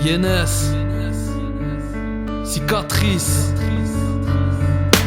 Yenes, cicatrice.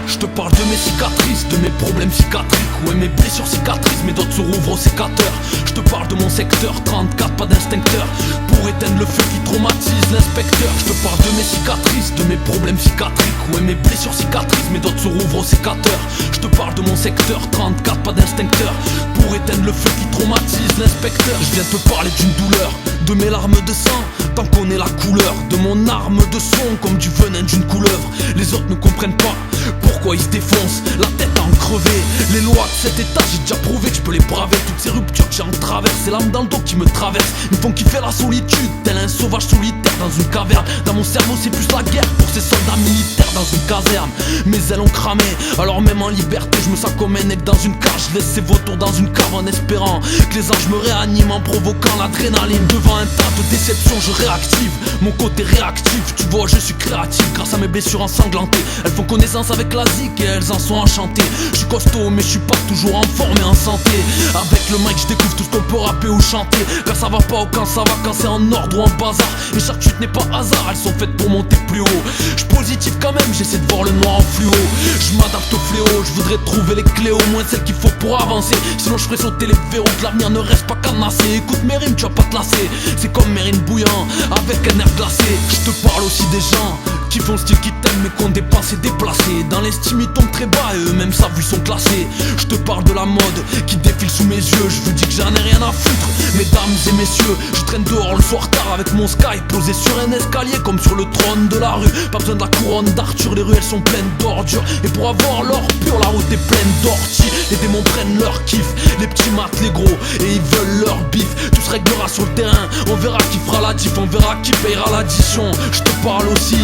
Je te parle de mes cicatrices, de mes problèmes cicatriques. Ouais, mes blessures cicatrisent, mais d'autres se rouvrent au sécateur. Je te parle de mon secteur, 34, pas d'instincteur, pour éteindre le feu qui traumatise l'inspecteur. Je te parle de mes cicatrices, de mes problèmes cicatriques. Ouais, mes blessures cicatrisent, mais d'autres se rouvrent au sécateur. Je te parle de mon secteur, 34, pas d'instincteur, pour éteindre le feu qui traumatise l'inspecteur. Je viens te parler d'une douleur, de mes larmes de sang, t'en connais la couleur, de mon arme de son comme du venin d'une couleuvre. Les autres ne comprennent pas pourquoi ils se défoncent, la tête à en crever. Les lois de cet état, j'ai déjà prouvé que je peux les braver. Toutes ces ruptures que j'ai en travers, c'est l'âme dans le dos qui me traverse. Ils me font kiffer la solitude, tel un sauvage solitaire dans une caverne. Dans mon cerveau c'est plus la guerre pour ces soldats militaires dans une caserne. Mes ailes ont cramé, alors même en liberté je me sens comme un aigle dans une cage. Je laisse ces vautours dans une cave en espérant que les anges me réaniment, en provoquant l'adrénaline. Devant un tas de déceptions je réactive mon côté réactif. Tu vois, je suis créatif grâce à mes blessures ensanglantées. Elles font connaissance avec la zik et elles en sont enchantées. Je suis costaud mais je suis pas toujours en forme et en santé. Avec le mic je découvre tout ce qu'on peut rapper ou chanter. Quand ça va pas ou quand ça va, quand c'est en ordre ou en bazar. Et chaque chute n'est pas hasard, elles sont faites pour monter plus haut. Je suis positif quand même, j'essaie de voir le noir en fluo. Je m'adapte au fléau, je voudrais trouver les clés, au moins celles qu'il faut pour avancer. Sinon je ferai sauter les verrous, que l'avenir ne reste pas cadenassé. Écoute mes rimes, tu vas pas te lasser. C'est comme mes rimes bouillant, avec un air glacé. Je te parle aussi des gens qui font style, qui t'aiment mais qu'on dépasse et déplacé. Dans l'estime ils tombent très bas et eux-mêmes savent ils sont classés. Je te parle de la mode qui défile sous mes yeux. Je vous dis que j'en ai rien à foutre, mesdames et messieurs. Je traîne dehors le soir tard avec mon sky posé sur un escalier comme sur le trône de la rue. Pas besoin de la couronne d'Arthur, les ruelles sont pleines d'ordures. Et pour avoir l'or pur, la route est pleine d'orties. Les démons prennent leur kiff, les petits matent les gros et ils veulent leur bif. Tout se réglera sur le terrain, on verra qui fera la diff, on verra qui payera l'addition. Je te parle aussi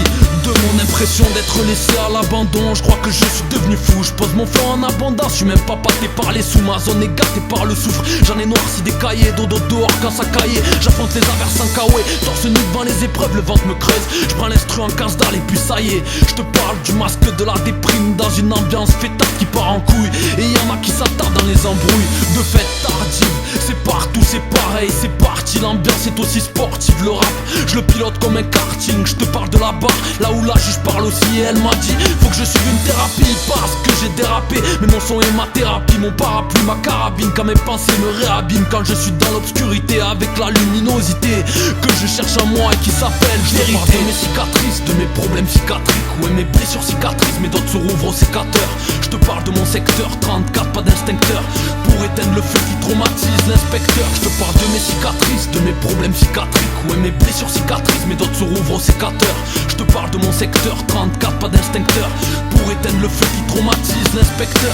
de mon impression d'être laissé à l'abandon. Je crois que je suis devenu fou, je pose mon flanc en abondance. Je suis même pas pâté par les sous, ma zone est gâtée par le soufre. J'en ai noirci des cahiers, dodo dehors quand ça caillait. J'affronte les averses en kawaii, torse nu devant les épreuves, le ventre me creuse. Je prends l'instru en casse-dalle et puis ça y est. Je te parle du masque de la déprime dans une ambiance fêtarde qui part en couille. Et y'en a qui s'attardent dans les embrouilles de fêtes tardives. C'est partout, c'est pareil, c'est parti. L'ambiance est aussi sportive, le rap je le pilote comme un karting. Je te parle de la barre, là où la juge parle aussi. Et elle m'a dit, faut que je suive une thérapie parce que j'ai dérapé. Mais mon son est ma thérapie, mon parapluie, ma carabine. Quand mes pensées me réabîment, quand je suis dans l'obscurité avec la luminosité que je cherche en moi et qui s'appelle vérité. Je te parle de mes cicatrices, de mes problèmes cicatriques. Ouais, mes blessures cicatrisent, mais d'autres se rouvrent au sécateur. Je te parle de mon secteur, 34, pas d'instincteur, pour éteindre le feu qui traumatise l'inspecteur. Je te parle de mes cicatrices, de mes problèmes cicatriques. Ouais, mes blessures cicatrisent, mais d'autres se rouvrent au sécateur. Je te parle de mon secteur, 34, pas d'instincteur, pour éteindre le feu qui traumatise l'inspecteur.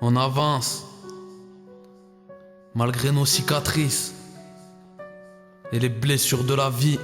On avance, malgré nos cicatrices et les blessures de la vie.